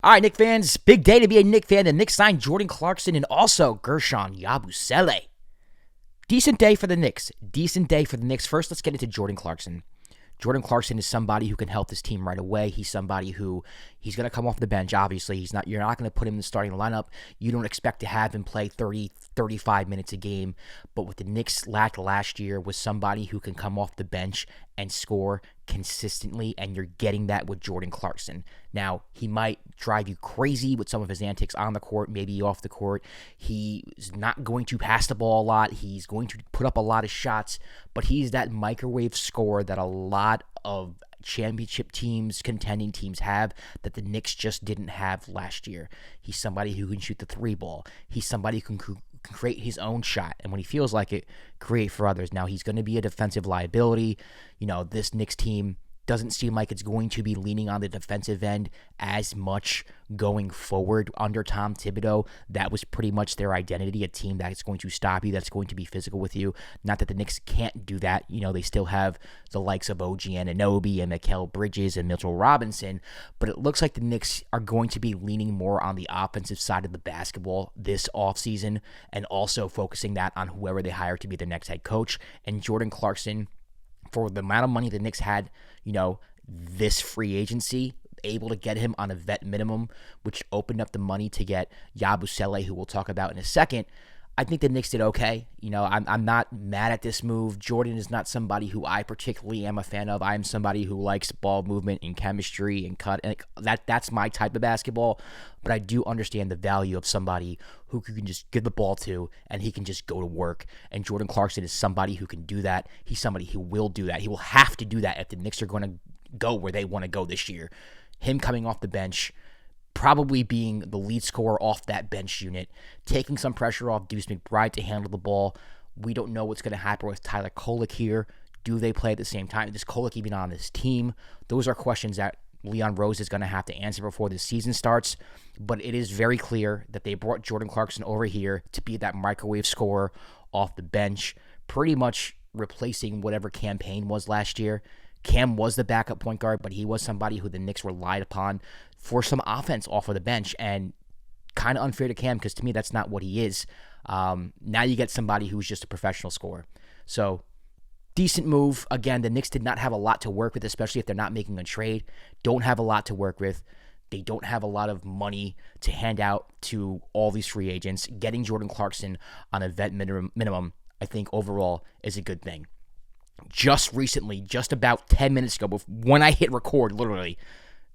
All right, Knicks fans, big day to be a Knicks fan. The Knicks signed Jordan Clarkson and also Guerschon Yabusele. Decent day for the Knicks. First, let's get into Jordan Clarkson. Jordan Clarkson is somebody who can help this team right away. He's somebody who he's going to come off the bench, obviously. You're not going to put him in the starting lineup. You don't expect to have him play 30, 35 minutes a game. But what the Knicks lacked last year was somebody who can come off the bench and score consistently, and you're getting that with Jordan Clarkson. Now, he might drive you crazy with some of his antics on the court, maybe off the court. He's not going to pass the ball a lot. He's going to put up a lot of shots, but he's that microwave scorer that a lot of championship teams, contending teams have that the Knicks just didn't have last year. He's somebody who can shoot the three ball. He's somebody who can create his own shot, and when he feels like it, create for others. Now, he's going to be a defensive liability. This Knicks team doesn't seem like it's going to be leaning on the defensive end as much going forward under Tom Thibodeau. That was pretty much their identity, a team that's going to stop you, that's going to be physical with you. Not that the Knicks can't do that. They still have the likes of OG Anunoby and Mikal Bridges and Mitchell Robinson, but it looks like the Knicks are going to be leaning more on the offensive side of the basketball this offseason and also focusing that on whoever they hire to be their next head coach. And Jordan Clarkson, for the amount of money the Knicks had, this free agency, able to get him on a vet minimum, which opened up the money to get Yabusele, who we'll talk about in a second. I think the Knicks did okay. I'm not mad at this move. Jordan is not somebody who I particularly am a fan of. I am somebody who likes ball movement and chemistry and cut. And that's my type of basketball. But I do understand the value of somebody who you can just give the ball to and he can just go to work. And Jordan Clarkson is somebody who can do that. He's somebody who will do that. He will have to do that if the Knicks are going to go where they want to go this year. Him coming off the bench, probably being the lead scorer off that bench unit, taking some pressure off Deuce McBride to handle the ball. We don't know what's going to happen with Tyler Kolek here. Do they play at the same time? Is Kolek even on this team? Those are questions that Leon Rose is going to have to answer before the season starts. But it is very clear that they brought Jordan Clarkson over here to be that microwave scorer off the bench, pretty much replacing whatever Cam Payne was last year. Cam was the backup point guard, but he was somebody who the Knicks relied upon for some offense off of the bench, and kind of unfair to Cam because to me that's not what he is. Now you get somebody who's just a professional scorer. So decent move. Again, the Knicks did not have a lot to work with, especially if they're not making a trade. Don't have a lot to work with. They don't have a lot of money to hand out to all these free agents. Getting Jordan Clarkson on a vet minimum, I think overall is a good thing. Just recently, just about 10 minutes ago, when I hit record, literally,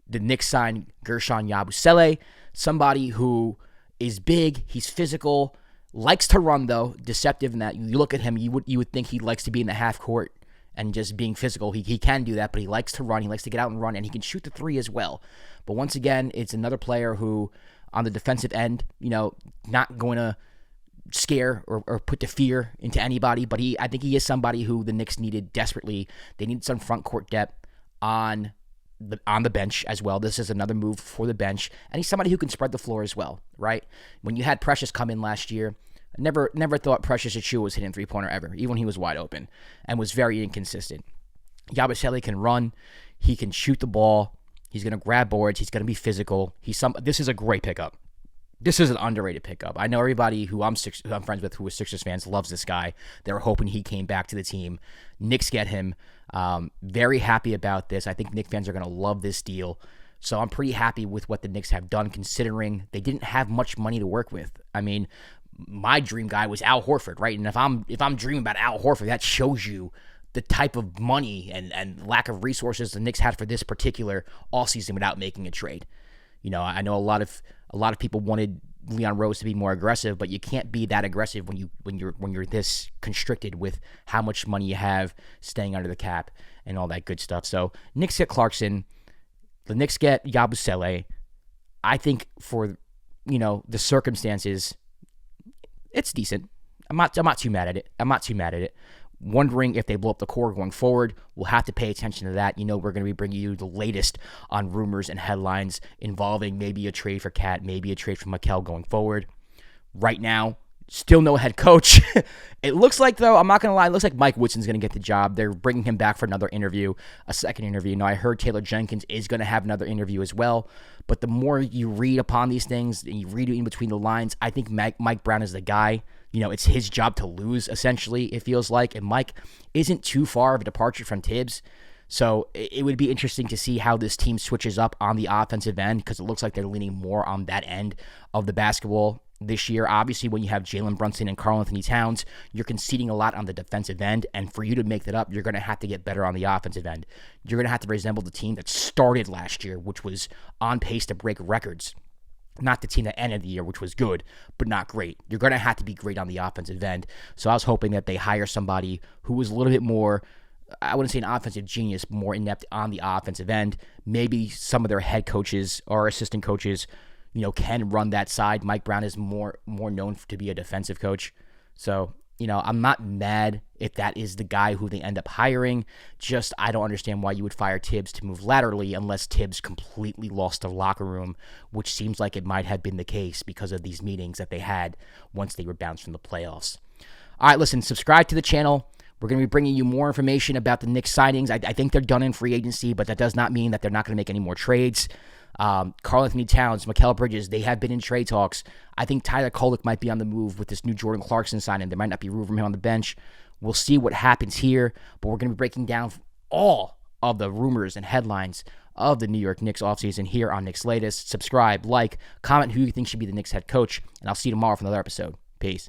the Knicks signed Guerschon Yabusele, somebody who is big, he's physical, likes to run though, deceptive in that you look at him, you would think he likes to be in the half court and just being physical. He can do that, but he likes to run, he likes to get out and run, and he can shoot the three as well. But once again, it's another player who, on the defensive end, not going to scare or put the fear into anybody, but I think he is somebody who the Knicks needed desperately. They need some front court depth on the bench as well. This is another move for the bench, and he's somebody who can spread the floor as well, right? When you had Precious come in last year, I never thought Precious Achiuwa was hitting three-pointer ever, even when he was wide open, and was very inconsistent. Yabusele can run, he can shoot the ball, he's going to grab boards, he's going to be physical. This is a great pickup. This is an underrated pickup. I know everybody who I'm friends with who is Sixers fans loves this guy. They're hoping he came back to the team. Knicks get him. Very happy about this. I think Knicks fans are going to love this deal. So I'm pretty happy with what the Knicks have done, considering they didn't have much money to work with. I mean, my dream guy was Al Horford, right? And if I'm dreaming about Al Horford, that shows you the type of money and lack of resources the Knicks had for this particular offseason without making a trade. I know a lot of people wanted Leon Rose to be more aggressive, but you can't be that aggressive when you're this constricted with how much money you have, staying under the cap, and all that good stuff. So Knicks get Clarkson, the Knicks get Yabusele. I think for the circumstances, it's decent. I'm not too mad at it. Wondering if they blow up the core going forward. We'll have to pay attention to that. We're going to be bringing you the latest on rumors and headlines involving maybe a trade for Cat, maybe a trade for Mikal going forward. Right now, Still no head coach. It looks like, though, I'm not going to lie, it looks like Mike Woodson's going to get the job. They're bringing him back for another interview, a second interview. Now, I heard Taylor Jenkins is going to have another interview as well. But the more you read upon these things and you read in between the lines, I think Mike Brown is the guy. It's his job to lose, essentially, it feels like. And Mike isn't too far of a departure from Tibbs. So it would be interesting to see how this team switches up on the offensive end, because it looks like they're leaning more on that end of the basketball this year. Obviously, when you have Jalen Brunson and Karl-Anthony Towns, you're conceding a lot on the defensive end, and for you to make that up, you're going to have to get better on the offensive end. You're going to have to resemble the team that started last year, which was on pace to break records. Not the team that ended the year, which was good, but not great. You're going to have to be great on the offensive end. So I was hoping that they hire somebody who was a little bit more, I wouldn't say an offensive genius, more inept on the offensive end. Maybe some of their head coaches or assistant coaches, can run that side. Mike Brown is more known to be a defensive coach. So, I'm not mad if that is the guy who they end up hiring. Just, I don't understand why you would fire Tibbs to move laterally unless Tibbs completely lost the locker room, which seems like it might have been the case because of these meetings that they had once they were bounced from the playoffs. All right, listen, subscribe to the channel. We're going to be bringing you more information about the Knicks signings. I think they're done in free agency, but that does not mean that they're not going to make any more trades. Karl-Anthony Towns, Mikal Bridges, they have been in trade talks. I think Tyler Kolek might be on the move with this new Jordan Clarkson signing. There might not be room for him on the bench. We'll see what happens here, but we're going to be breaking down all of the rumors and headlines of the New York Knicks offseason here on Knicks Latest. Subscribe, like, comment who you think should be the Knicks head coach, and I'll see you tomorrow for another episode. Peace.